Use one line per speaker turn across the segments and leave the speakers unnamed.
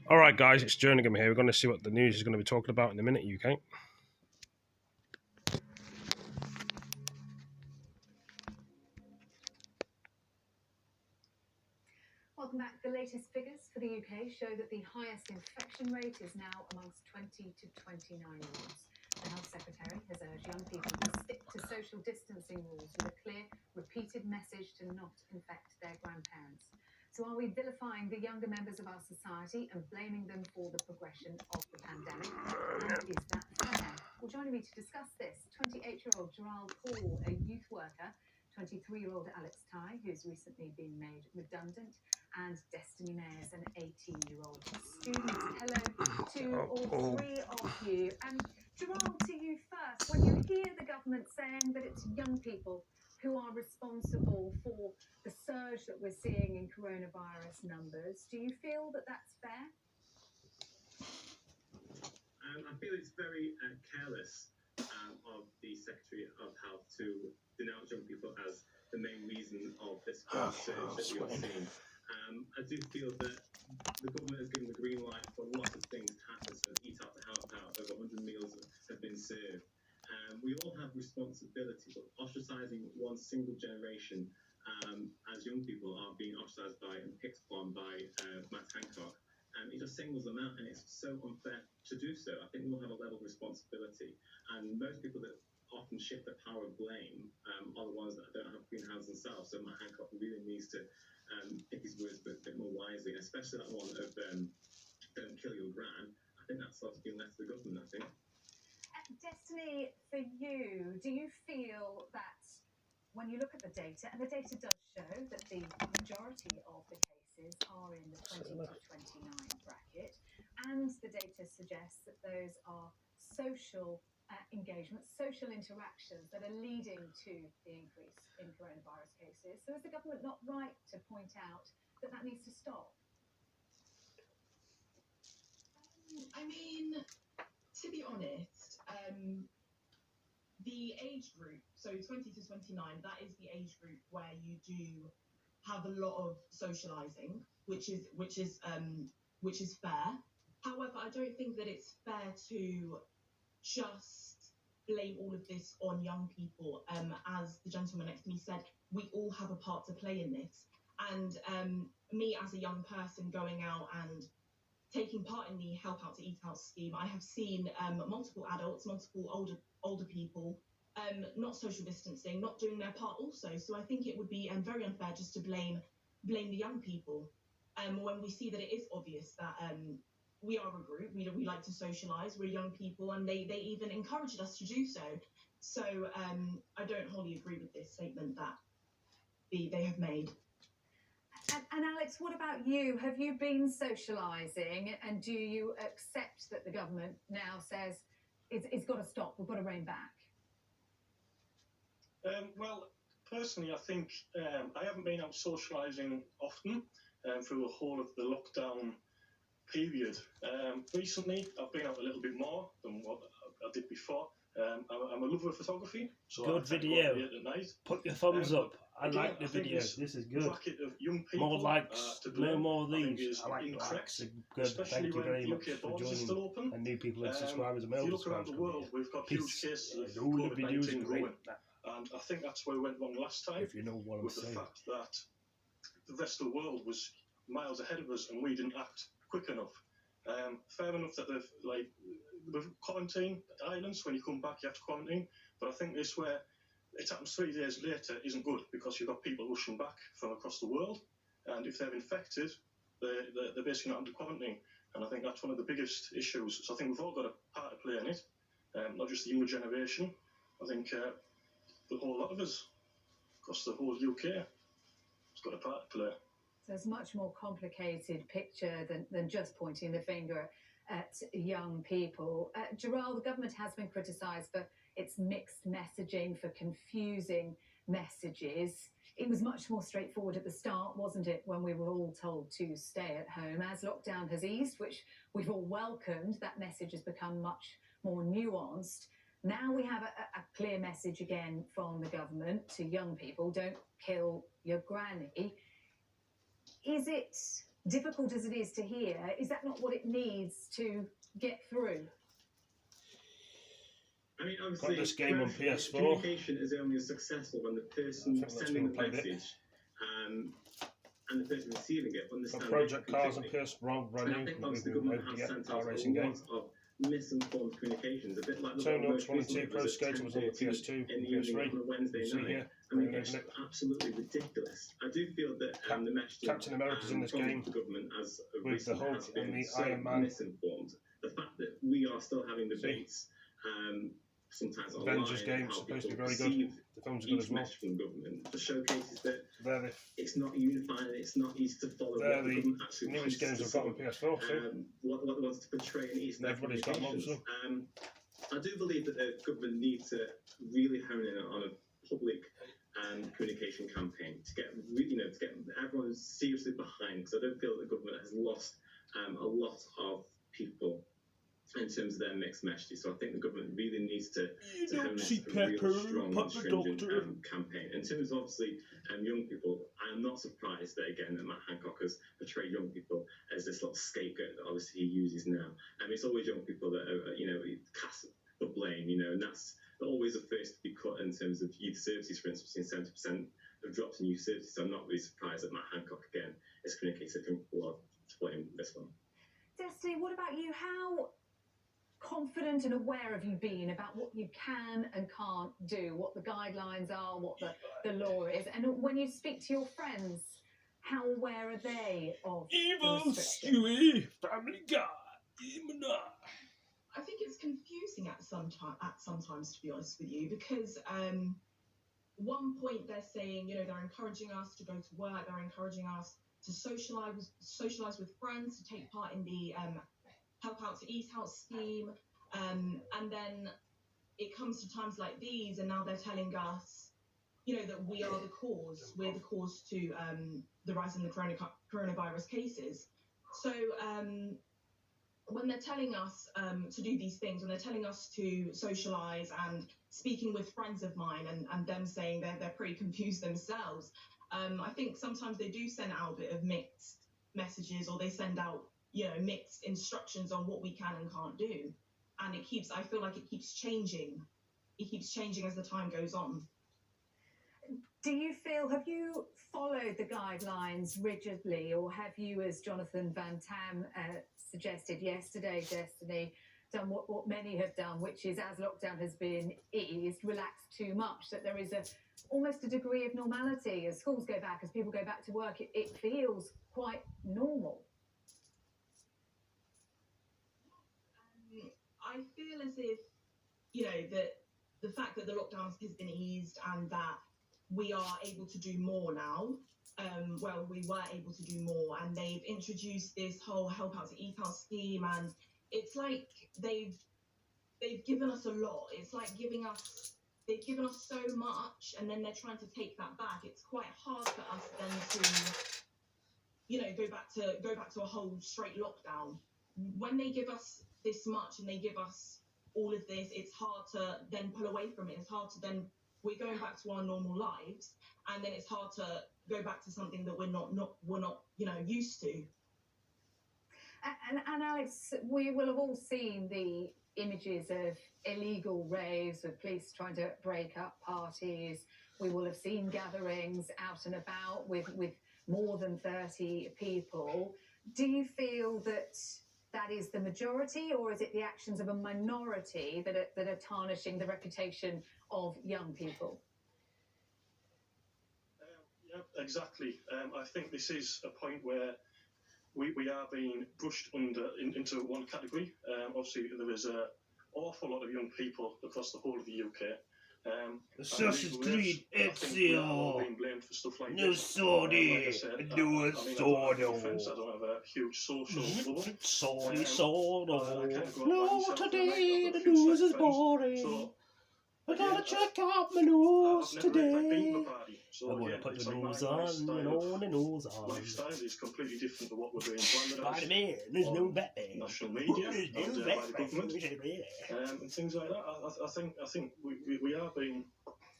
All right, guys, it's Jerningham here. We're going to see what the news is going to be talking about in a minute, UK.
Welcome back. The latest figures for the UK show that the highest infection rate is now amongst 20 to 29-year-olds. The Health Secretary has urged young people to stick to social distancing rules with a clear, repeated message to not infect their grandparents. So are we vilifying the younger members of our society and blaming them for the progression of the pandemic? And is that fair? Well, joining me to discuss this, 28-year-old Gerald Paul, a youth worker, 23-year-old Alex Ty, who's recently been made redundant, and Destiny Mayers, an 18-year-old student. Hello to all three of you. Gerald, to you first. When you hear the government saying that it's young people who are responsible for the surge that we're seeing in coronavirus numbers, do you feel that that's fair?
I feel it's very careless of the Secretary of Health to denounce young people as the main reason of this surge that we are seeing. I do feel that the government has given the green light for lots of things to happen. So Eat Out to Help Out, over 100 meals have been served. We all have responsibility, but ostracizing one single generation as young people are being ostracized by and picked upon by Matt Hancock. It just singles them out, and it's so unfair to do so. I think we all have a level of responsibility, and most people that often shift the power of blame are the ones that don't have clean hands themselves. So Matt Hancock really needs to pick his words a bit more wisely, and especially that one of don't kill your gran. I think that's sort of been left to the government, I think.
Destiny, for you, do you feel that when you look at the data, and the data does show that the majority of the cases are in the 20 to 29 bracket, and the data suggests that those are social engagements, social interactions that are leading to the increase in coronavirus cases. So is the government not right to point out that that needs to stop?
I mean, to be honest, the age group, so 20 to 29, that is the age group where you do have a lot of socializing, which is fair. However, I don't think that it's fair to just blame all of this on young people. As the gentleman next to me said, we all have a part to play in this. And me as a young person going out and taking part in the Help Out to Eat Out scheme, I have seen multiple adults, multiple older people, not social distancing, not doing their part also. So I think it would be very unfair just to blame the young people when we see that it is obvious that we are a group, we like to socialise, we're young people, and they even encouraged us to do so. So I don't wholly agree with this statement that they have made.
And Alex, what about you? Have you been socialising, and do you accept that the government now says it's got to stop, we've got to rein back?
Well, personally, I think I haven't been out socialising often through the whole of the lockdown period. Recently, I've been out a little bit more than what I did before. I'm a lover of photography, so
Good video.
At night.
Put your thumbs up. I
again,
like the video. This is good.
Of young people,
More likes. No more of these. I like the
incorrect,
likes. Good. Thank you very much for joining. And new people and subscribers and
if you
mail
look around the world, we've got huge cases of COVID-19 growing. And I think that's where we went wrong last time.
If you know what I'm saying.
With the fact that the rest of the world was miles ahead of us and we didn't act quick enough. Fair enough that the quarantine islands, when you come back you have to quarantine, but I think this where it happens 3 days later isn't good, because you've got people rushing back from across the world, and if they're infected, they're basically not under quarantine, and I think that's one of the biggest issues. So I think we've all got a part to play in it, not just the younger generation. I think the whole lot of us across the whole UK has got a part to play.
So it's a much more complicated picture than just pointing the finger at young people. Gerald, the government has been criticised for its mixed messaging, for confusing messages. It was much more straightforward at the start, wasn't it, when we were all told to stay at home? As lockdown has eased, which we've all welcomed, that message has become much more nuanced. Now we have a clear message again from the government to young people: don't kill your granny. Is it difficult as it is to hear, is that not what it needs to get through?
I mean, obviously,
got this game on PS4.
Communication is only successful when the person sending the message and the person receiving it understand it
Project Cars and
completely.
PS4
And I
running.
think obviously the government has sent out a lot of misinformed communications, a bit like the
Turn
one
Up
most
22
recently
Pro
was at
Skater was on the
10:30
PS2
in the
and
evening
PS3.
on a Wednesday
See
night.
here,
I mean,
right
it's
over it.
absolutely ridiculous. I do feel that the mesh team
Captain America's in this
from
game
the government as
with the
recently
Hulk
has been
and the
so
Iron Man.
misinformed. The fact that we are still having debates sometimes online,
Avengers game's
how
supposed to be
people
very good.
perceive
The films are good
each
as well.
mesh from government just showcases that
They're the,
it's not unifying, it's not easy to follow
they're
what the
the
government actually
newest
wants
games
to
I've got on PS4. So
what it wants to portray in each
everybody's got them, obviously.
I do believe that the government needs to really hone in on a public communication campaign to get to get everyone seriously behind, because I don't feel that the government has lost a lot of people in terms of their mixed messages. So I think the government really needs to hone in a real strong and stringent campaign. In terms of obviously young people, I am not surprised that again that Matt Hancock has portrayed young people as this little scapegoat that obviously he uses now. It's always young people that are cast the blame, and that's always the first to be cut in terms of youth services. For instance, we've seen 70% of drops in youth services. So I'm not really surprised that Matt Hancock again is communicating that young people are to blame this one.
Destiny, what about you? How confident and aware have you been about what you can and can't do, what the guidelines are, what the law is? And when you speak to your friends, how aware are they of
Evil
the restrictions?
Stewie, Family Guy,
I think it's confusing at sometimes, to be honest with you, because one point they're saying, they're encouraging us to go to work, they're encouraging us to socialize with friends, to take part in the Help Out to Eat Out scheme, and then it comes to times like these, and now they're telling us, that we are the cause. We're the cause to the rise in the coronavirus cases. So when they're telling us to do these things, when they're telling us to socialize, and speaking with friends of mine and them saying they're pretty confused themselves, I think sometimes they do send out a bit of mixed messages, or they send out mixed instructions on what we can and can't do, and I feel like it keeps changing as the time goes on.
Do you feel, have you followed the guidelines rigidly, or have you, as Jonathan Van Tam suggested yesterday, Destiny, done what many have done, which is, as lockdown has been eased, relaxed too much, that there is almost a degree of normality as schools go back, as people go back to work, it feels quite normal?
I feel as if, that the fact that the lockdown has been eased and that we are able to do more now, we were able to do more, and they've introduced this whole Help Out to Eat Out scheme, and it's like they've given us a lot. It's like they've given us so much, and then they're trying to take that back. It's quite hard for us then to, go back to a whole straight lockdown. When they give us this much and they give us all of this, it's hard to then pull away from it. It's hard to then, we're going back to our normal lives, and then it's hard to go back to something that we're not used to.
And Alex, we will have all seen the images of illegal raves with police trying to break up parties. We will have seen gatherings out and about with more than 30 people. Do you feel that is the majority, or is it the actions of a minority that are tarnishing the reputation of young people?
Yeah, exactly. I think this is a point where we are being pushed into one category. Obviously, there is an awful lot of young people across the whole of the UK.
Assassin's Creed
Ezio. Like no
sorry, no sorry.
I don't have a huge social bubble.
Sorry.
No,
today the news is boring.
So,
I gotta check out my news
I've never been
today.
to a party. So
I wanna
again,
put
it's
the
like
news
my
on, the news on.
lifestyle is completely different to what we're being planned as.
Spider-Man, there's no Batman.
National media,
There's no
by the government,
Batman.
and things like that. I think we are being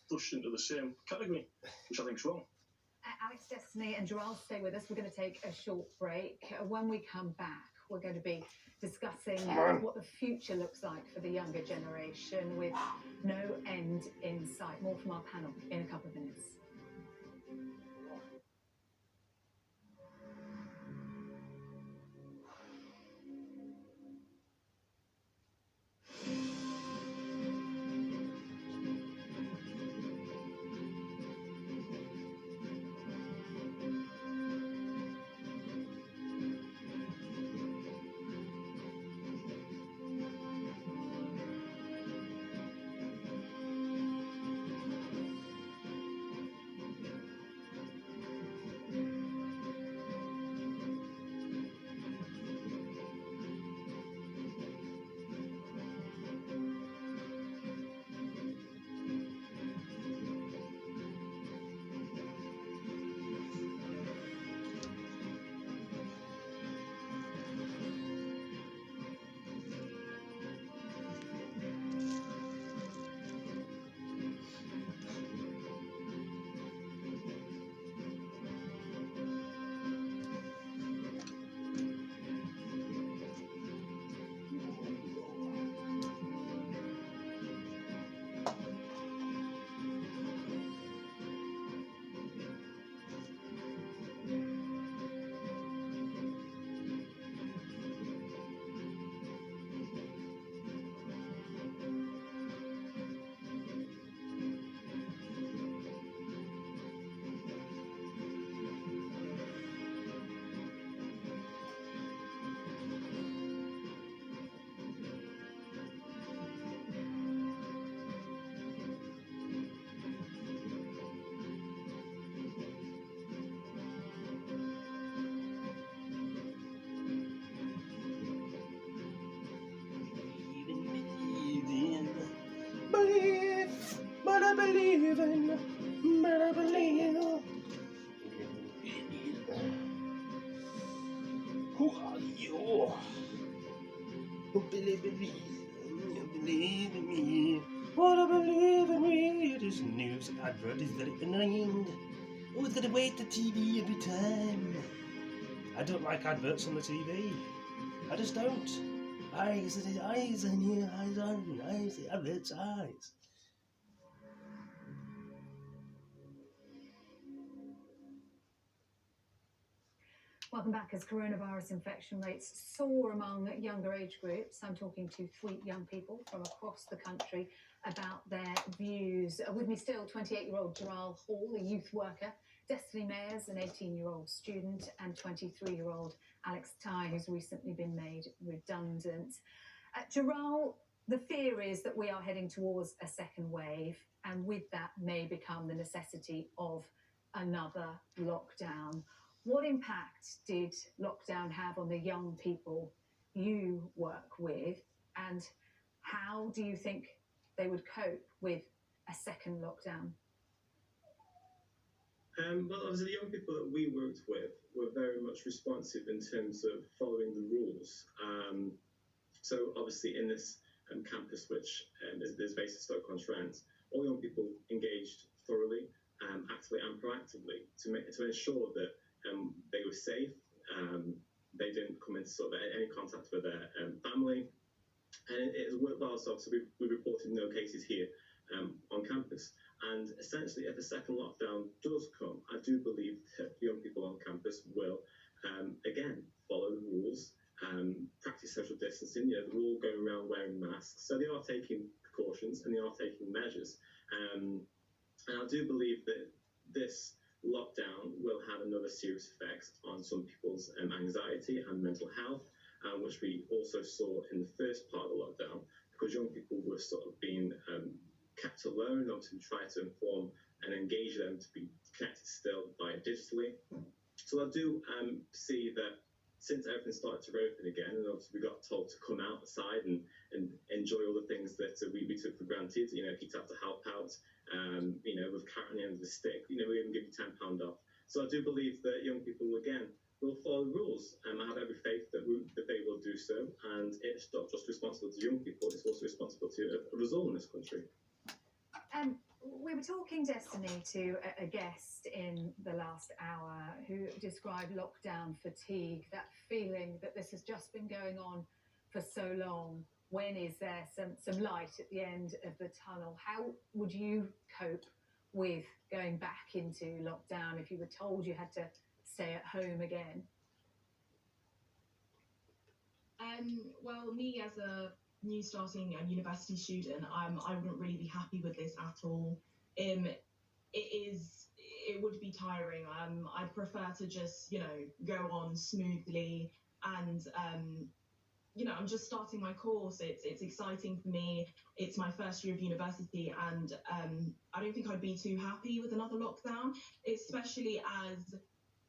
pushed into the same category, which I think is wrong.
Alex, Destiny and Joral, stay with us. We're going to take a short break. When we come back, we're going to be discussing what the future looks like for the younger generation with no end in sight. More from our panel in a couple of minutes.
But I believe in, but I believe. Who are you? Who believe in me? You believe in me. What I believe in me. This news advert is very annoying. Who's gonna wait the TV every time? I don't like adverts on the TV. I just don't. Eyes in here, eyes on, eyes, adverts, eyes.
Welcome back. As coronavirus infection rates soar among younger age groups, I'm talking to 3 young people from across the country about their views. With me still, 28-year-old Joral Hall, a youth worker, Destiny Mayers, an 18-year-old student, and 23-year-old Alex Ty, who's recently been made redundant. Joral, the fear is that we are heading towards a second wave, and with that may become the necessity of another lockdown. What impact did lockdown have on the young people you work with, and how do you think they would cope with a second lockdown?
Well, obviously, the young people that we worked with were very much responsive in terms of following the rules. So, obviously, in this campus, which is based at Stoke-on-Trent, all young people engaged thoroughly, actively and proactively to ensure that they were safe. They didn't come into sort of any contact with their family, and it has worked well. So we reported no cases here on campus. And essentially, if a second lockdown does come, I do believe that young people on campus will again follow the rules, practice social distancing. You know, they're all going around wearing masks, so they are taking precautions and they are taking measures. And I do believe that this lockdown will have another serious effect on some people's anxiety and mental health, which we also saw in the first part of the lockdown, because young people were sort of being kept alone, obviously try to inform and engage them to be connected still via digitally. So I do see that since everything started to reopen again, and obviously we got told to come outside and enjoy all the things that we took for granted, you know, he'd have to help out, you know, with carrot on the end of the stick, you know, we even give you £10 off. So I do believe that young people, again, will follow the rules, and I have every faith that they will do so, and it's not just responsible to young people, it's also responsible to us all in this country.
We were talking, Destiny, to a guest in the last hour who described lockdown fatigue, that feeling that this has just been going on for so long. When is there some light at the end of the tunnel? How would you cope with going back into lockdown if you were told you had to stay at home again?
Well, me as a new starting university student, I wouldn't really be happy with this at all. It would be tiring. I'd prefer to just, go on smoothly and, I'm just starting my course. It's exciting for me. It's my first year of university, and I don't think I'd be too happy with another lockdown, especially as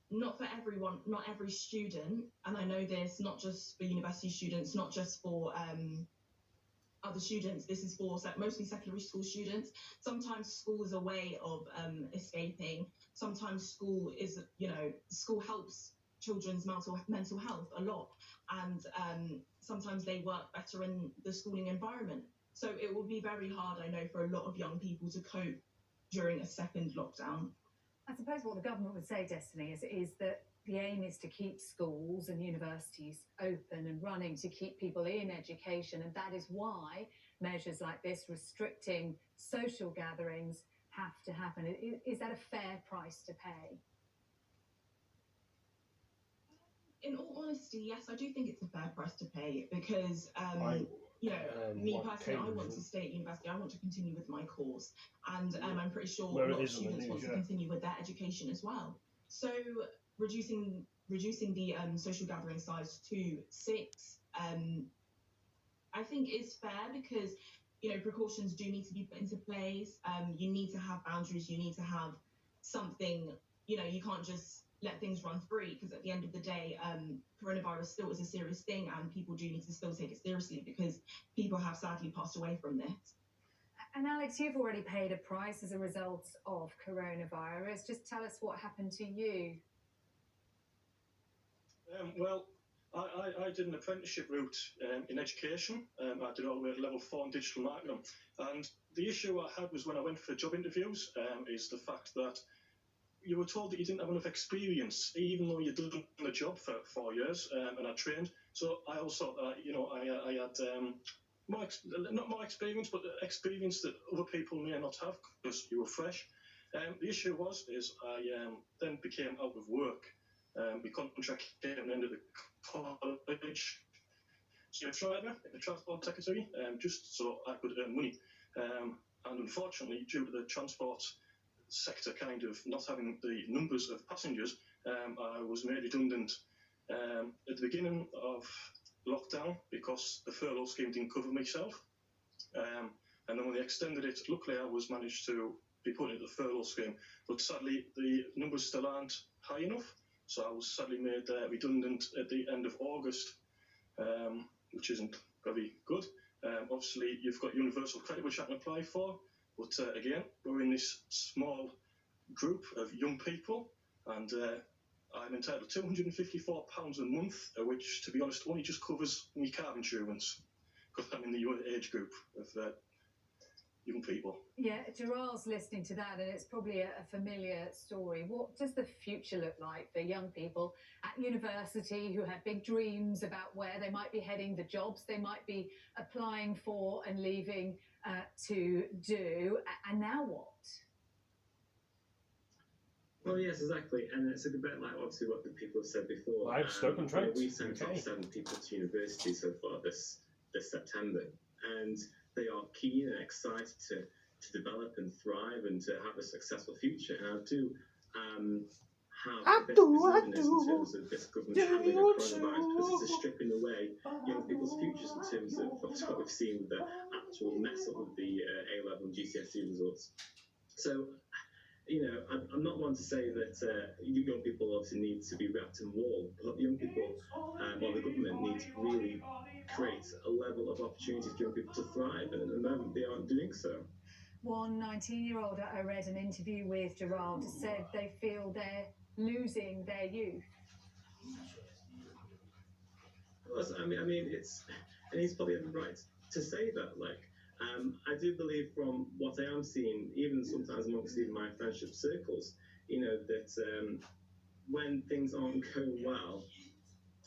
not for everyone, not every student, and I know this, not just for university students, not just for other students, this is for mostly secondary school students. Sometimes school is a way of escaping. Sometimes school is, school helps children's mental health a lot, and sometimes they work better in the schooling environment. So it will be very hard, I know, for a lot of young people to cope during a second lockdown.
I suppose what the government would say, Destiny, is that the aim is to keep schools and universities open and running, to keep people in education, and that is why measures like this, restricting social gatherings, have to happen. Is that a fair price to pay?
In all honesty, yes, I do think it's a fair price to pay because, me personally, I want to stay at university. I want to continue with my course, and I'm pretty sure a lot of students want to continue with their education as well. So reducing the social gathering size to 6, I think is fair because precautions do need to be put into place. You need to have boundaries. You need to have something. You can't just let things run free, because at the end of the day, coronavirus still is a serious thing, and people do need to still take it seriously because people have sadly passed away from this.
And Alex, you've already paid a price as a result of coronavirus. Just tell us what happened to you.
Well, I did an apprenticeship route in education. I did all the way at level 4 in digital marketing. And the issue I had was when I went for job interviews, is the fact that you were told that you didn't have enough experience, even though you'd done the job for 4 years and I trained. So I also, I had not more experience, but experience that other people may not have because you were fresh. The issue is I then became out of work. My contract came at the end of the college. So I tried a transport secretary, just so I could earn money. And unfortunately, due to the transport sector kind of not having the numbers of passengers, I was made redundant at the beginning of lockdown because the furlough scheme didn't cover myself. And then when they extended it, luckily I was managed to be put into the furlough scheme. But sadly, the numbers still aren't high enough. So I was sadly made redundant at the end of August, which isn't very good. Obviously, you've got universal credit, which I can apply for. But again, we're in this small group of young people, and I'm entitled to £254 a month, which, to be honest, only just covers my car insurance, because I'm in the age group of young people.
Yeah, Gerard's listening to that, and it's probably a familiar story. What does the future look like for young people at university who have big dreams about where they might be heading, the jobs they might be applying for and leaving to do, and now what?
Well, yes, exactly, and it's a bit like obviously what the people have said before.
Live stock and trade.
We sent off 7 people to university so far this September, and they are keen and excited to develop and thrive and to have a successful future. And I do have a bit of resentment in terms of this government handling the coronavirus, because it's stripping away young people's futures in terms of what we've seen with the actual mess up with the A-level and GCSE results. So, I'm not one to say that young people obviously need to be wrapped in wool, but young people, or the government, need to really create a level of opportunities for young people to thrive, and at the moment they aren't doing so.
One 19-year-old I read an interview with Gerard said they feel they're losing their youth.
I mean, and he's probably the right to say that. Like, I do believe from what I am seeing, even sometimes amongst even my friendship circles, that when things aren't going well,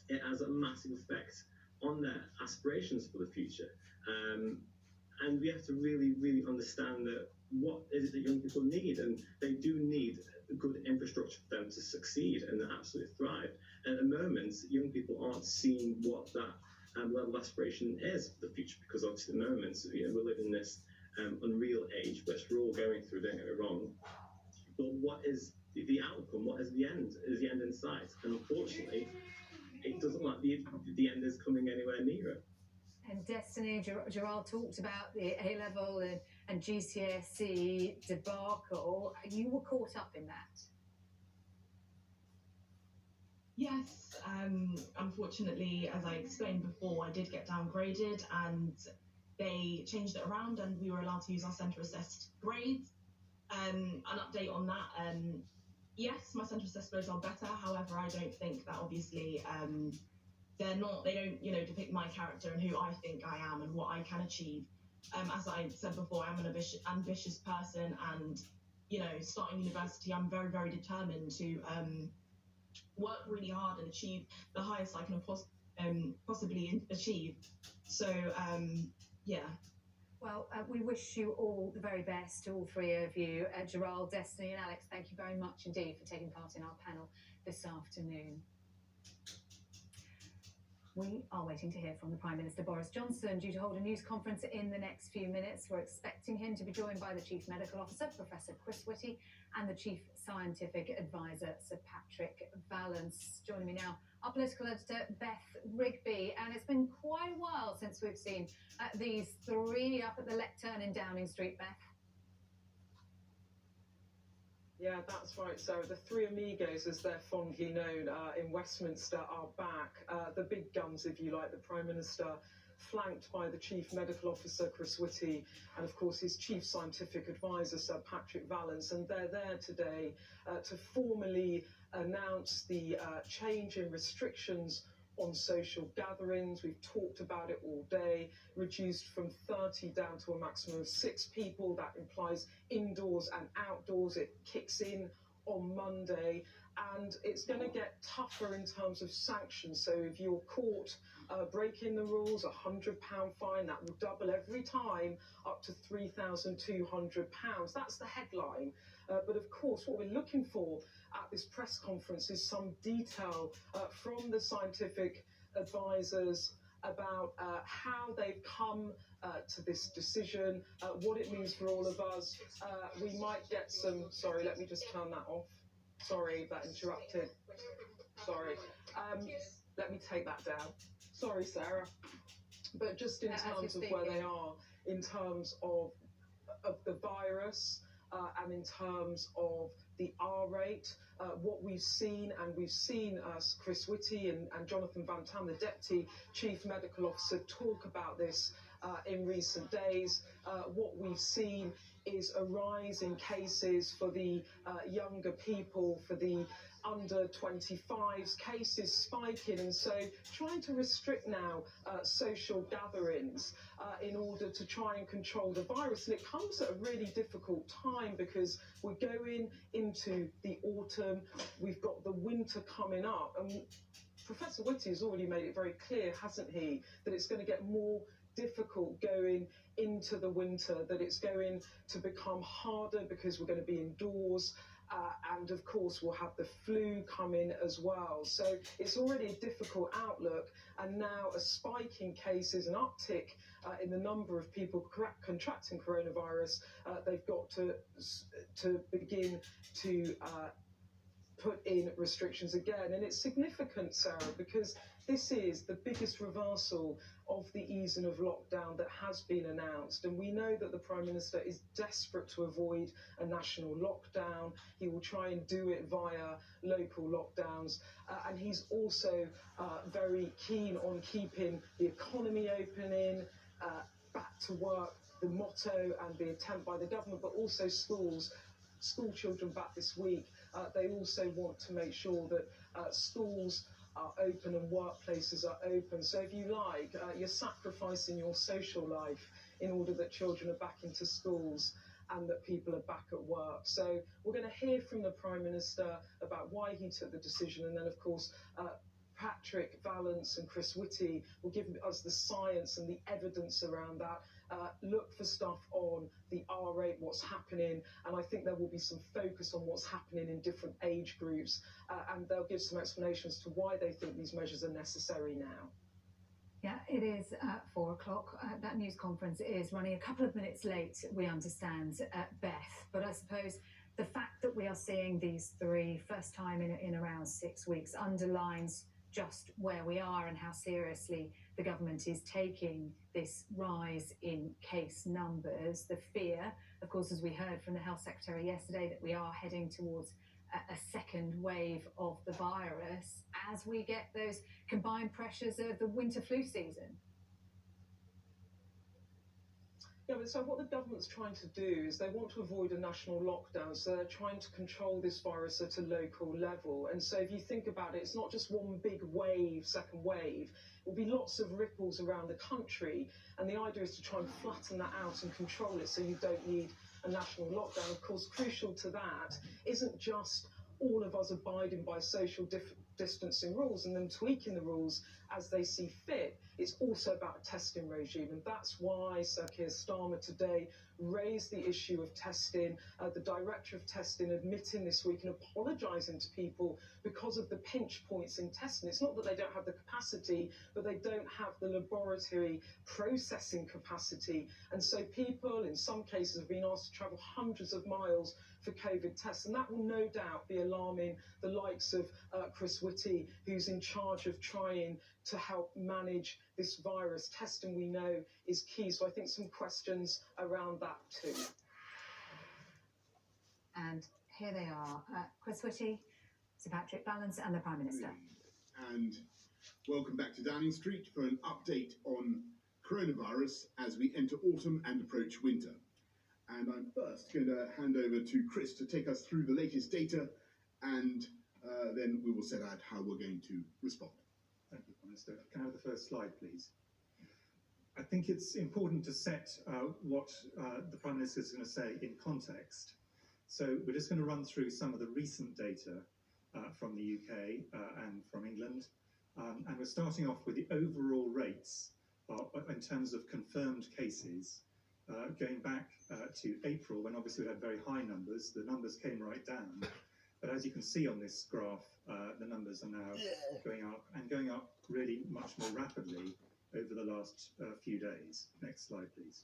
it has a massive effect on their aspirations for the future. And we have to really, really understand that what is it that young people need, and they do need good infrastructure for them to succeed and absolutely thrive. And at the moment, young people aren't seeing what that level of aspiration is for the future, because obviously at the moment, we're living in this unreal age, which we're all going through, don't get me wrong. But what is the outcome? What is the end? Is the end in sight? And unfortunately, it doesn't look like the end is coming anywhere near it.
And Destiny, Gerald talked about the A-level and GCSE debacle. You were caught up in that.
Yes, unfortunately, as I explained before, I did get downgraded and they changed it around and we were allowed to use our centre assessed grades. An update on that, yes, my centre assessed grades are better. However, I don't think that obviously they don't depict my character and who I think I am and what I can achieve. As I said before, I'm an ambitious person, and starting university, I'm very, very determined to work really hard and achieve the highest I can possibly achieve. So yeah.
Well, we wish you all the very best, all three of you, Gerald, Destiny and Alex. Thank you very much indeed for taking part in our panel this afternoon. We are waiting to hear from the Prime Minister Boris Johnson, due to hold a news conference in the next few minutes. We're expecting him to be joined by the Chief Medical Officer, Professor Chris Whitty, and the Chief Scientific Advisor, Sir Patrick Vallance. Joining me now, our political editor, Beth Rigby. And it's been quite a while since we've seen these three up at the lectern in Downing Street, Beth.
Yeah, that's right. So the three amigos, as they're fondly known in Westminster, are back. The big guns, if you like, the Prime Minister, flanked by the Chief Medical Officer, Chris Whitty, and of course his Chief Scientific Advisor, Sir Patrick Vallance. And they're there today to formally announce the change in restrictions on social gatherings. We've talked about it all day, reduced from 30 down to a maximum of 6 people. That implies indoors and outdoors. It kicks in on Monday, and it's going to get tougher in terms of sanctions. So if you're caught breaking the rules, £100 fine. That will double every time, up to £3,200. That's the headline. But of course, what we're looking for at this press conference is some detail from the scientific advisors about how they've come to this decision, what it means for all of us. We might get some, sorry, let me just turn that off. Sorry, that interrupted. Sorry. Let me take that down. Sorry, Sarah. But just in terms of where they are, in terms of the virus, and in terms of the R rate, what we've seen, and we've seen Chris Whitty and Jonathan Van Tam, the Deputy Chief Medical Officer, talk about this in recent days. What we've seen is a rise in cases for the younger people, for the under 25s, cases spiking, and so trying to restrict now social gatherings in order to try and control the virus. And it comes at a really difficult time because we're going into the autumn, we've got the winter coming up, and Professor Whitty has already made it very clear, hasn't he, that it's going to get more difficult going into the winter, that it's going to become harder because we're going to be indoors. And of course we'll have the flu coming as well. So it's already a difficult outlook, and now a spike in cases, an uptick in the number of people contracting coronavirus. They've got to begin to put in restrictions again. And it's significant, Sarah, because this is the biggest reversal of the easing of lockdown that has been announced. And we know that the Prime Minister is desperate to avoid a national lockdown. He will try and do it via local lockdowns. And he's also very keen on keeping the economy opening, back to work, the motto and the attempt by the government, but also school children back this week. They also want to make sure that schools are open and workplaces are open. So if you like, you're sacrificing your social life in order that children are back into schools and that people are back at work. So we're going to hear from the Prime Minister about why he took the decision, and then, of course, Patrick Vallance and Chris Whitty will give us the science and the evidence around that. Look for stuff on the R rate, what's happening, and I think there will be some focus on what's happening in different age groups, and they'll give some explanations to why they think these measures are necessary now.
Yeah, it is 4 o'clock. That news conference is running a couple of minutes late, we understand, Beth. But I suppose the fact that we are seeing these three first time in around 6 weeks underlines just where we are and how seriously the government is taking this rise in case numbers. The fear, of course, as we heard from the Health Secretary yesterday, that we are heading towards a second wave of the virus as we get those combined pressures of the winter flu season.
Yeah, but so what the government's trying to do is they want to avoid a national lockdown, so they're trying to control this virus at a local level. And so if you think about it, it's not just one big wave, second wave. It will be lots of ripples around the country, and the idea is to try and flatten that out and control it so you don't need a national lockdown. Of course, crucial to that isn't just all of us abiding by social distancing rules and then tweaking the rules as they see fit. It's also about a testing regime, and that's why Sir Keir Starmer today raised the issue of testing. The Director of Testing admitting this week and apologising to people because of the pinch points in testing. It's not that they don't have the capacity, but they don't have the laboratory processing capacity. And so people, in some cases, have been asked to travel hundreds of miles for COVID tests, and that will no doubt be alarming the likes of Chris Whitty, who's in charge of trying to help manage this virus. Testing, we know, is key, so I think some questions around that too.
And here they are, Chris Whitty, Sir Patrick Vallance and the Prime Minister.
And welcome back to Downing Street for an update on coronavirus as we enter autumn and approach winter. And I'm first going to hand over to Chris to take us through the latest data, and then we will set out how we're going to respond.
Thank you, Prime Minister. Can I have the first slide, please? I think it's important to set what the Prime Minister is going to say in context. So we're just going to run through some of the recent data from the UK and from England. And we're starting off with the overall rates in terms of confirmed cases. Going back to April, when obviously we had very high numbers, the numbers came right down. But as you can see on this graph, the numbers are now going up, and going up really much more rapidly over the last few days. Next slide, please.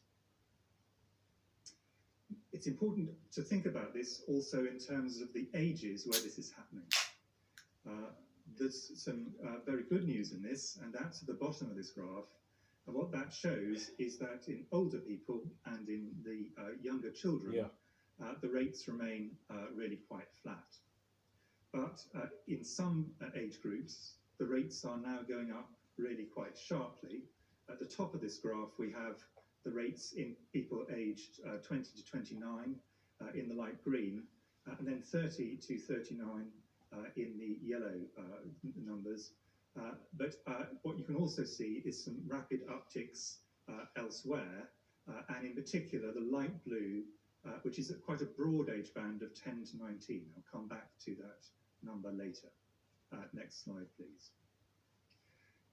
It's important to think about this also in terms of the ages where this is happening. There's some very good news in this, and that's at the bottom of this graph. And what that shows is that in older people and in the younger children, the rates remain really quite flat. But in some age groups, the rates are now going up really quite sharply. At the top of this graph, we have the rates in people aged 20 to 29 in the light green, and then 30 to 39 in the yellow numbers. But what you can also see is some rapid upticks elsewhere, and in particular the light blue, which is quite a broad age band of 10 to 19. I'll come back to that number later. Next slide, please.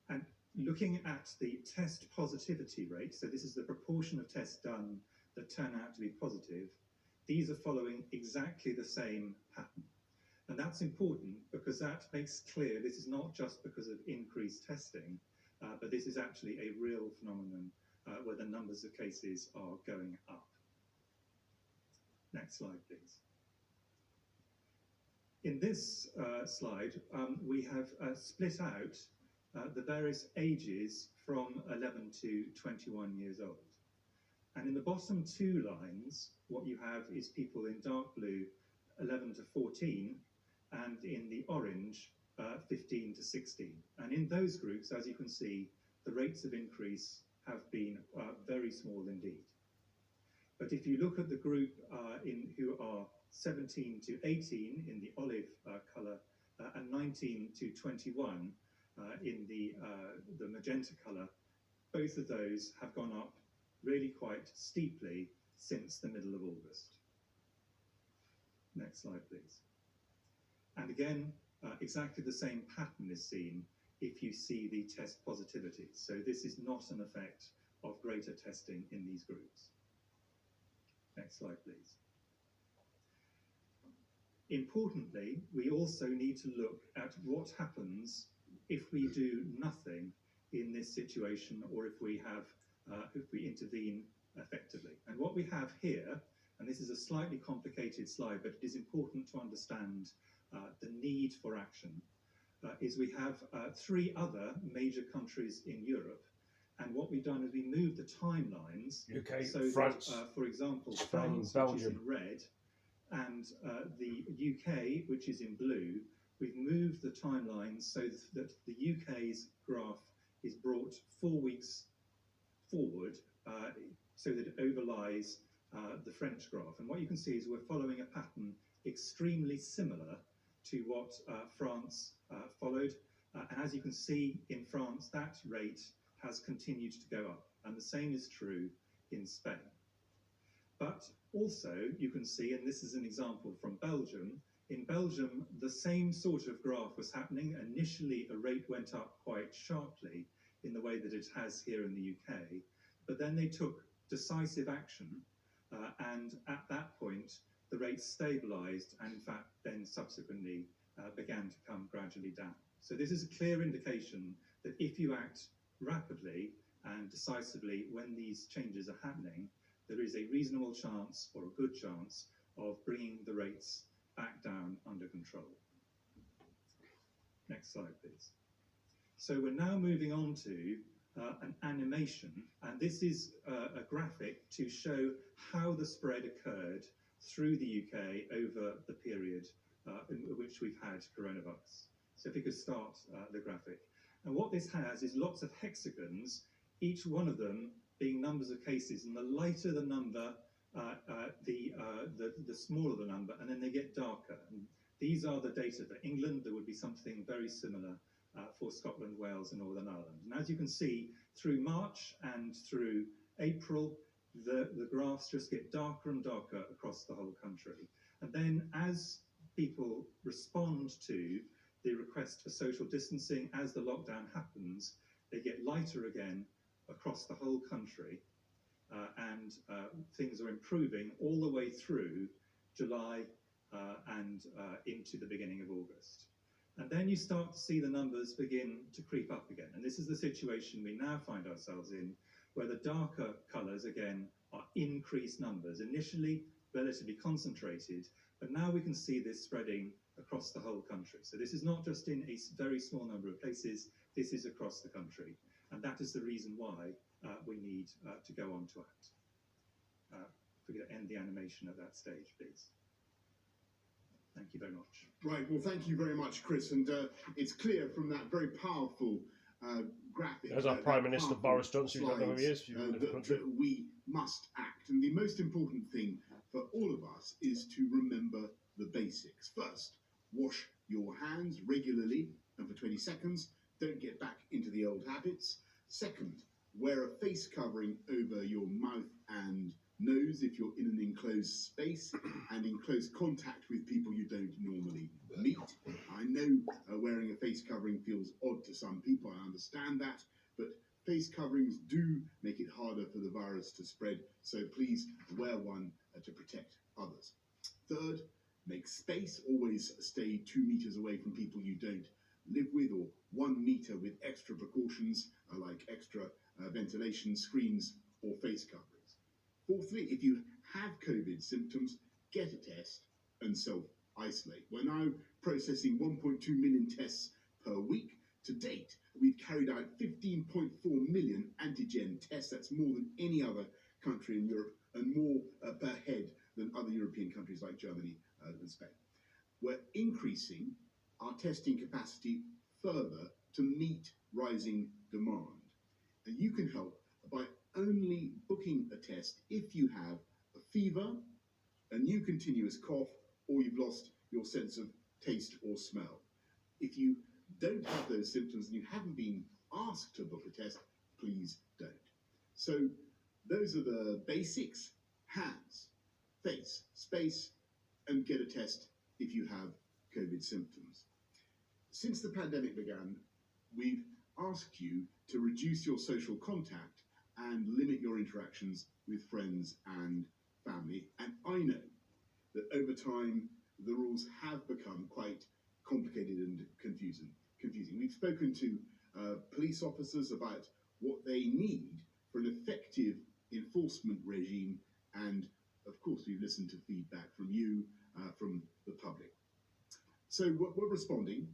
And looking at the test positivity rate, so this is the proportion of tests done that turn out to be positive, these are following exactly the same pattern. And that's important because that makes clear this is not just because of increased testing, but this is actually a real phenomenon where the numbers of cases are going up. Next slide, please. In this slide, we have split out the various ages from 11 to 21 years old. And in the bottom two lines, what you have is people in dark blue, 11 to 14, and in the orange, 15 to 16. And in those groups, as you can see, the rates of increase have been very small indeed. But if you look at the group who are 17 to 18 in the olive colour and 19 to 21 in the magenta colour, both of those have gone up really quite steeply since the middle of August. Next slide, please. And again, exactly the same pattern is seen if you see the test positivity. So this is not an effect of greater testing in these groups. Next slide, please. Importantly, we also need to look at what happens if we do nothing in this situation, or if we intervene effectively. And what we have here, and this is a slightly complicated slide, but it is important to understand the need for action, is we have 3 other major countries in Europe. And what we've done is we moved the timelines.
UK,
so
France,
that, for example,
Spain,
France,
Belgium.
which is in red, and the UK, which is in blue, we've moved the timelines so that the UK's graph is brought 4 weeks forward, so that it overlies the French graph. And what you can see is we're following a pattern extremely similar to what France followed. And as you can see in France, that rate has continued to go up. And the same is true in Spain. But also you can see, and this is an example from Belgium, in Belgium, the same sort of graph was happening. Initially, a rate went up quite sharply in the way that it has here in the UK, but then they took decisive action, and at that point, the rate stabilized and in fact then subsequently began to come gradually down. So this is a clear indication that if you act rapidly and decisively when these changes are happening, there is a reasonable chance or a good chance of bringing the rates back down under control. Next slide, please. So we're now moving on to an animation, and this is a graphic to show how the spread occurred through the UK over the period in which we've had coronavirus. So if you could start the graphic. And what this has is lots of hexagons, each one of them being numbers of cases, and the lighter the number, the smaller the number, and then they get darker. And these are the data for England. There would be something very similar for Scotland, Wales, and Northern Ireland. And as you can see, through March and through April, the graphs just get darker and darker across the whole country. And then as people respond to the request for social distancing, as the lockdown happens, they get lighter again across the whole country, and things are improving all the way through July and into the beginning of August. And then you start to see the numbers begin to creep up again. And this is the situation we now find ourselves in, where the darker colours again are increased numbers, initially relatively concentrated, but now we can see this spreading across the whole country. So this is not just in a very small number of places, this is across the country. And that is the reason why we need to go on to act. If we could end the animation at that stage, please. Thank you very much.
Right, well, thank you very much, Chris. And it's clear from that very powerful graphic.
There's our Prime Minister Boris Johnson, who don't know who he is.
That we must act. And the most important thing for all of us is to remember the basics. First, wash your hands regularly and for 20 seconds. Don't get back into the old habits. Second, wear a face covering over your mouth and nose if you're in an enclosed space and in close contact with people you don't normally meet. I know wearing a face covering feels odd to some people, I understand that, but face coverings do make it harder for the virus to spread, so please wear one to protect others. Third, make space. Always stay 2 meters away from people you don't live with, or 1 meter with extra precautions like extra ventilation screens or face coverings. Fourthly, if you have COVID symptoms, get a test and self-isolate. We're now processing 1.2 million tests per week. To date, we've carried out 15.4 million antigen tests. That's more than any other country in Europe and more per head than other European countries like Germany and Spain. We're increasing our testing capacity further to meet rising demand. And you can help by only booking a test if you have a fever, a new continuous cough, or you've lost your sense of taste or smell. If you don't have those symptoms and you haven't been asked to book a test, please don't. So Those are the basics: hands, face, space, and get a test if you have COVID symptoms. Since the pandemic began, we've asked you to reduce your social contact and limit your interactions with friends and family. And I know that over time, the rules have become quite complicated and confusing. We've spoken to police officers about what they need for an effective enforcement regime, and of course, we've listened to feedback from you, from the public. So we're responding,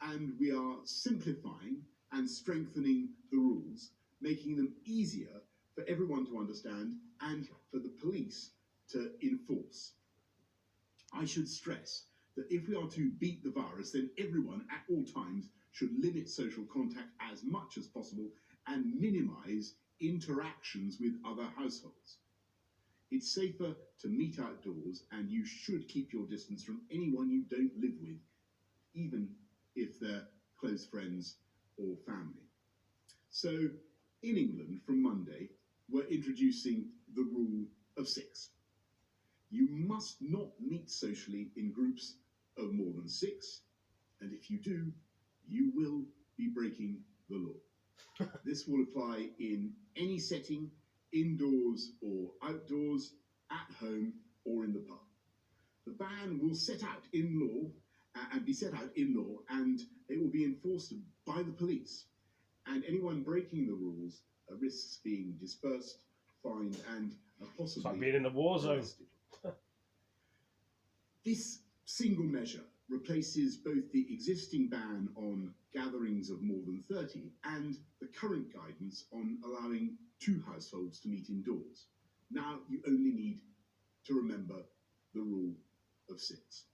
and we are simplifying and strengthening the rules, making them easier for everyone to understand and for the police to enforce. I should stress that if we are to beat the virus, then everyone at all times should limit social contact as much as possible and minimize interactions with other households. It's safer to meet outdoors, and you should keep your distance from anyone you don't live with, even if they're close friends or family. So in England, from Monday, we're introducing the rule of 6. You must not meet socially in groups of more than 6, and if you do, you will be breaking the law. This will apply in any setting, indoors or outdoors, at home or in the pub. The ban will set out in law and be set out in law, and it will be enforced by the police. And anyone breaking the rules risks being dispersed, fined, and possibly
It's like being in a war zone.
arrested. This single measure replaces both the existing ban on gatherings of more than 30 and the current guidance on allowing 2 households to meet indoors. Now you only need to remember the rule of 6.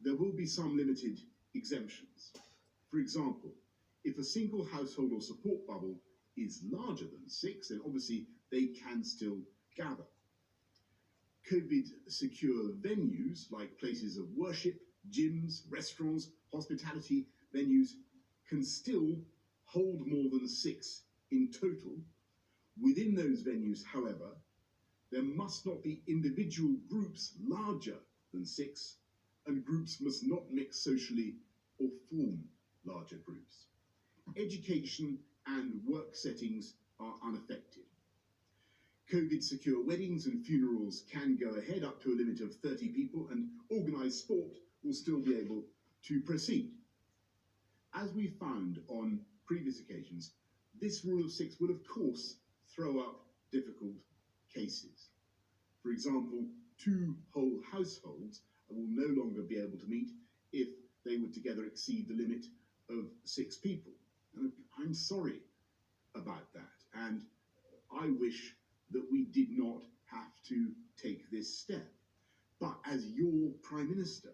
There will be some limited exemptions. For example, if a single household or support bubble is larger than 6, then obviously they can still gather. COVID-secure venues like places of worship, gyms, restaurants, hospitality venues can still hold more than 6 in total. Within those venues, however, there must not be individual groups larger than 6, and groups must not mix socially or form larger groups. Education and work settings are unaffected. COVID-secure weddings and funerals can go ahead up to a limit of 30 people, and organised sport will still be able to proceed. As we found on previous occasions, this rule of 6 will of course throw up difficult cases. For example, 2 whole households will no longer be able to meet if they would together exceed the limit of 6 people. And I'm sorry about that, and I wish that we did not have to take this step. But as your Prime Minister,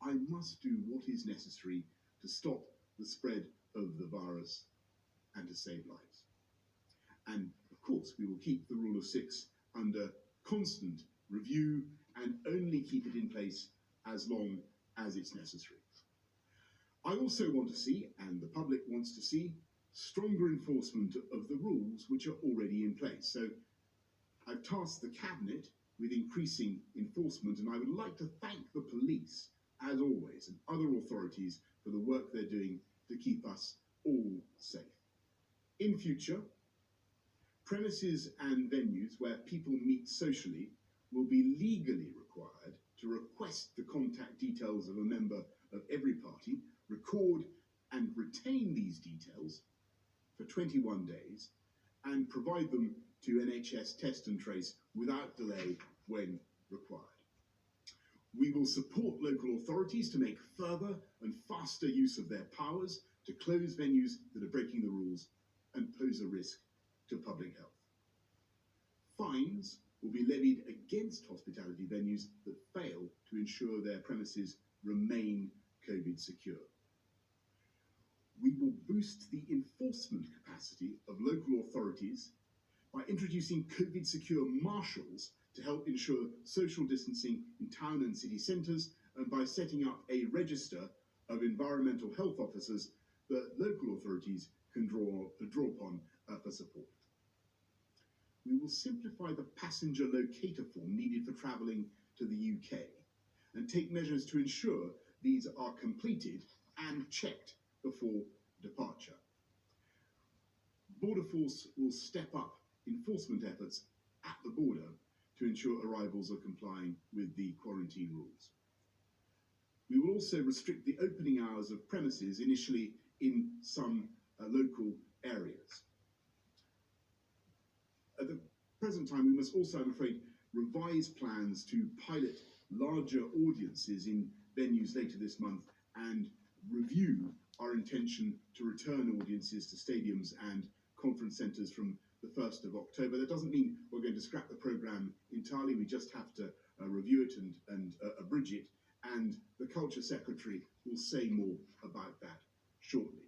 I must do what is necessary to stop the spread of the virus and to save lives. And of course, we will keep the rule of 6 under constant review and only keep it in place as long as it's necessary. I also want to see, and the public wants to see, stronger enforcement of the rules which are already in place. So I've tasked the Cabinet with increasing enforcement, and I would like to thank the police, as always, and other authorities for the work they're doing to keep us all safe. In future, premises and venues where people meet socially will be legally required to request the contact details of a member of every party, record and retain these details for 21 days, and provide them to NHS Test and Trace without delay when required. We will support local authorities to make further and faster use of their powers to close venues that are breaking the rules and pose a risk to public health. Fines will be levied against hospitality venues that fail to ensure their premises remain COVID secure. We will boost the enforcement capacity of local authorities by introducing COVID secure marshals to help ensure social distancing in town and city centres, and by setting up a register of environmental health officers that local authorities can draw upon for support. we will simplify the passenger locator form needed for travelling to the UK and take measures to ensure these are completed and checked before departure. Border Force will step up enforcement efforts at the border to ensure arrivals are complying with the quarantine rules. We will also restrict the opening hours of premises initially in some local areas. At the present time, we must also, I'm afraid, revise plans to pilot larger audiences in venues later this month and review our intention to return audiences to stadiums and conference centres from the 1st of October. That doesn't mean we're going to scrap the programme entirely. We just have to review it and abridge it. And the Culture Secretary will say more about that shortly.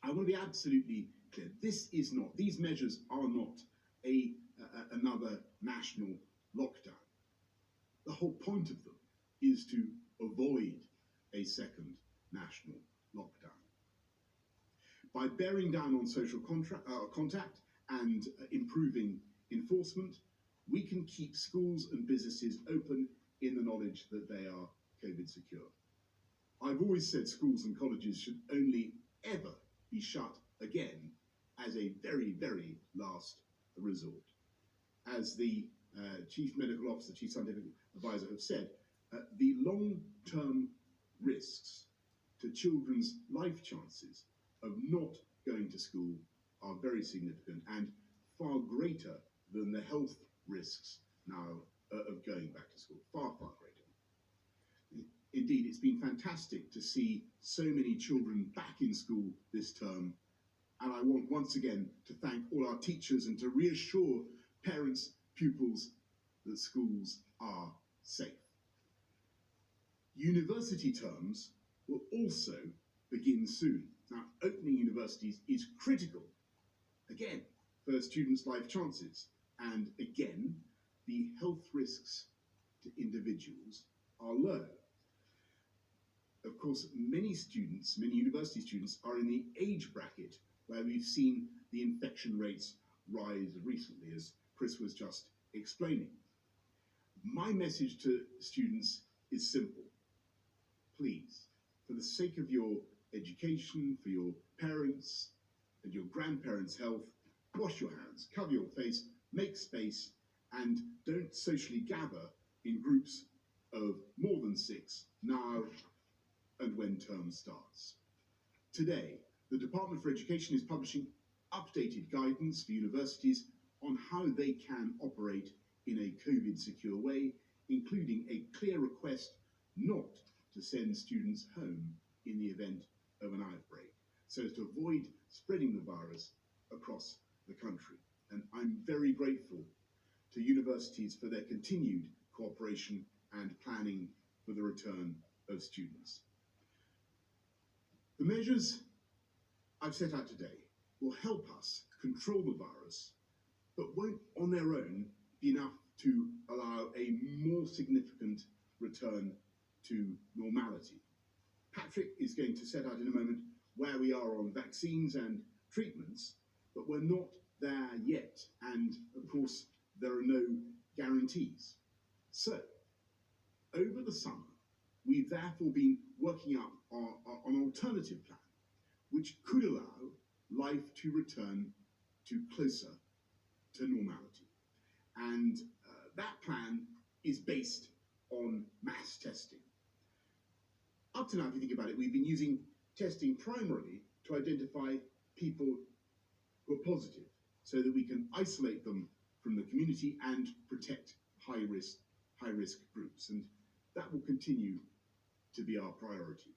I want to be absolutely clear. These measures are not another national lockdown. The whole point of them is to avoid a second national lockdown. By bearing down on social contact and improving enforcement, we can keep schools and businesses open in the knowledge that they are COVID secure. I've always said schools and colleges should only ever be shut again as a very, very last resort. As the Chief Medical Officer, Chief Scientific Advisor have said, the long-term risks to children's life chances of not going to school are very significant and far greater than the health risks now of going back to school. Far, far greater. Indeed, it's been fantastic to see so many children back in school this term, and I want once again to thank all our teachers and to reassure parents, pupils that schools are safe. University terms will also begin soon. Now, opening universities is critical, again, for students' life chances, and again, the health risks to individuals are low. Of course, many university students are in the age bracket where we've seen the infection rates rise recently, as Chris was just explaining. My message to students is simple. Please, for the sake of your education, for your parents and your grandparents' health, wash your hands, cover your face, make space, and don't socially gather in groups of more than 6 now and when term starts. Today, the Department for Education is publishing updated guidance for universities on how they can operate in a COVID-secure way, including a clear request not to send students home in the event of an outbreak, so as to avoid spreading the virus across the country. And I'm very grateful to universities for their continued cooperation and planning for the return of students. The measures I've set out today will help us control the virus, but won't on their own be enough to allow a more significant return to normality. Patrick is going to set out in a moment where we are on vaccines and treatments, but we're not there yet, and of course there are no guarantees. So, over the summer, we've therefore been working up an alternative plan, which could allow life to return to closer to normality. And that plan is based on mass testing. Up to now, if you think about it, we've been using testing primarily to identify people who are positive, so that we can isolate them from the community and protect high-risk groups. And that will continue to be our priority.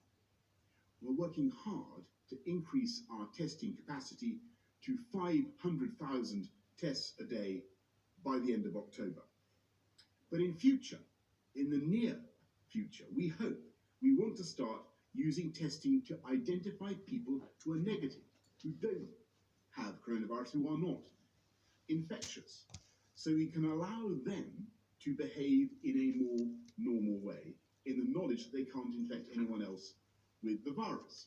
We're working hard to increase our testing capacity to 500,000 tests a day by the end of October. But in the near future, we want to start using testing to identify people who are negative, who don't have coronavirus, who are not infectious, so we can allow them to behave in a more normal way, in the knowledge that they can't infect anyone else with the virus.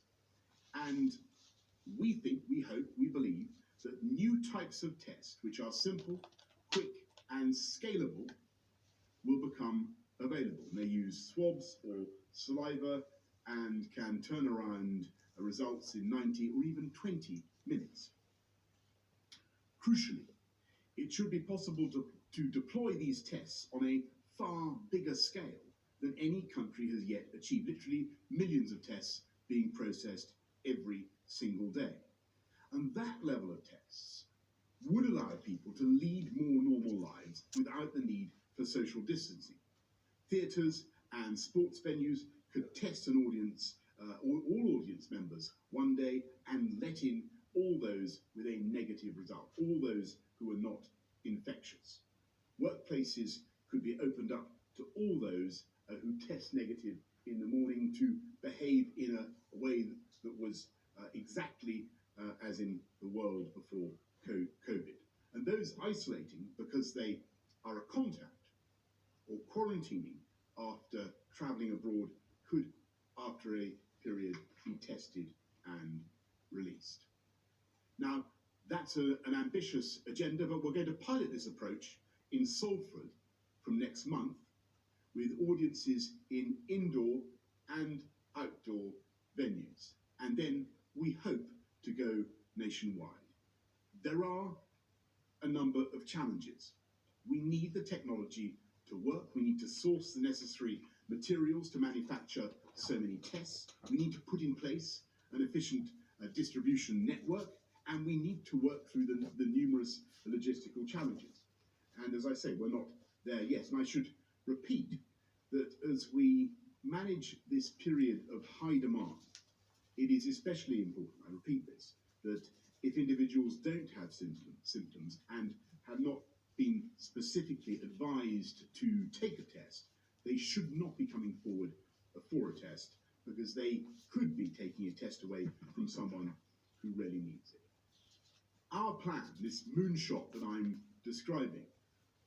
And we think, we hope, we believe that new types of tests, which are simple, quick, and scalable, will become available. And they use swabs or saliva and can turn around results in 90 or even 20 minutes. Crucially, it should be possible to deploy these tests on a far bigger scale than any country has yet achieved. Literally millions of tests being processed every single day. And that level of tests would allow people to lead more normal lives without the need for social distancing. Theatres and sports venues could test an audience, or all audience members, one day and let in all those with a negative result, all those who are not infectious. Workplaces could be opened up to all those who test negative in the morning to behave in a way that was exactly as in the world before COVID. And those isolating because they are a contact or quarantining after travelling abroad could, after a period, be tested and released. Now, that's an ambitious agenda, but we're going to pilot this approach in Salford from next month with audiences in indoor and outdoor venues. And then we hope to go nationwide. There are a number of challenges. We need the technology to work. We need to source the necessary materials to manufacture so many tests. We need to put in place an efficient distribution network, and we need to work through the numerous logistical challenges. And as I say, we're not there yet. And I should repeat that as we manage this period of high demand, it is especially important, I repeat this, that if individuals don't have symptoms and have not been specifically advised to take a test, they should not be coming forward for a test, because they could be taking a test away from someone who really needs it. Our plan, this moonshot that I'm describing,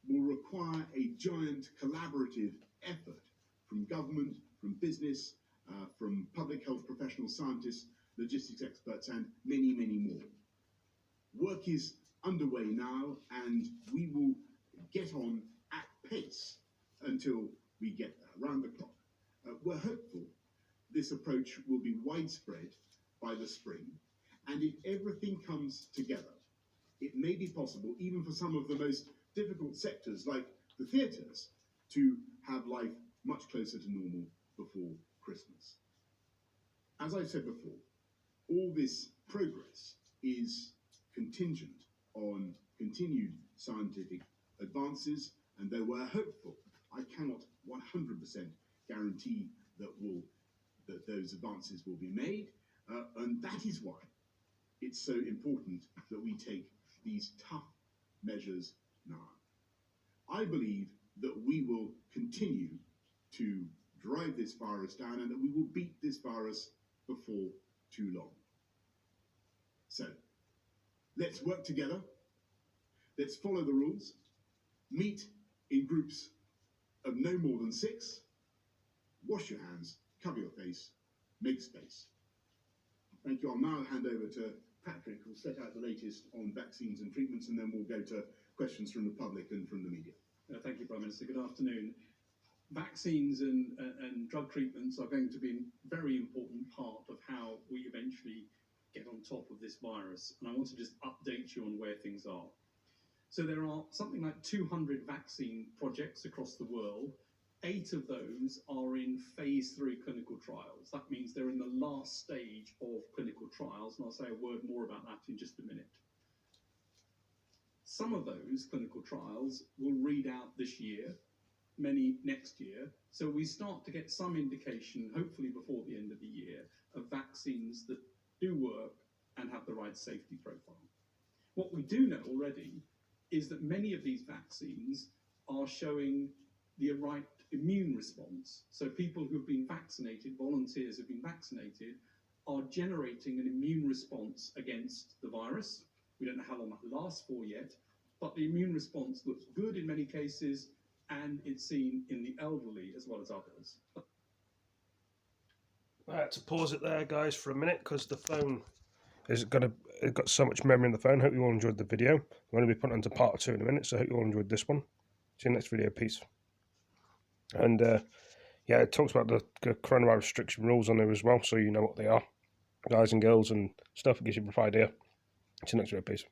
will require a giant collaborative effort from government, from business, from public health professionals, scientists, logistics experts, and many, many more. Work is underway now, and we will get on at pace until we get there, round the clock. We're hopeful this approach will be widespread by the spring, and if everything comes together, it may be possible, even for some of the most difficult sectors like the theatres, to have life much closer to normal before Christmas. As I said before, all this progress is contingent on continued scientific advances, and though we're hopeful, I cannot 100% guarantee that those advances will be made, and that is why it's so important that we take these tough measures now. I believe that we will continue to drive this virus down and that we will beat this virus before too long. So, let's work together. Let's follow the rules. Meet in groups of no more than 6. Wash your hands, cover your face, make space. Thank you. I'll now hand over to Patrick, who'll set out the latest on vaccines and treatments, and then we'll go to questions from the public and from the media.
Thank you, Prime Minister. Good afternoon. Vaccines and drug treatments are going to be a very important part of how we eventually get on top of this virus. And I want to just update you on where things are. So there are something like 200 vaccine projects across the world. 8 of those are in phase 3 clinical trials. That means they're in the last stage of clinical trials, and I'll say a word more about that in just a minute. Some of those clinical trials will read out this year, many next year, so we start to get some indication, hopefully before the end of the year, of vaccines that do work and have the right safety profile. What we do know already is that many of these vaccines are showing the right immune response. So people who've been vaccinated, volunteers who've been vaccinated, are generating an immune response against the virus. We don't know how long that lasts for yet, but the immune response looks good in many cases, and it's seen in the elderly as well as others.
I had to pause it there, guys, for a minute because the phone is going to I've got so much memory in the phone. Hope you all enjoyed the video. I'm going to be putting onto part 2 in a minute, so I hope you all enjoyed this one. See you next video. Peace. And yeah, it talks about the coronavirus restriction rules on there as well, so you know what they are, guys and girls and stuff. It gives you a rough idea. See you next video. Peace.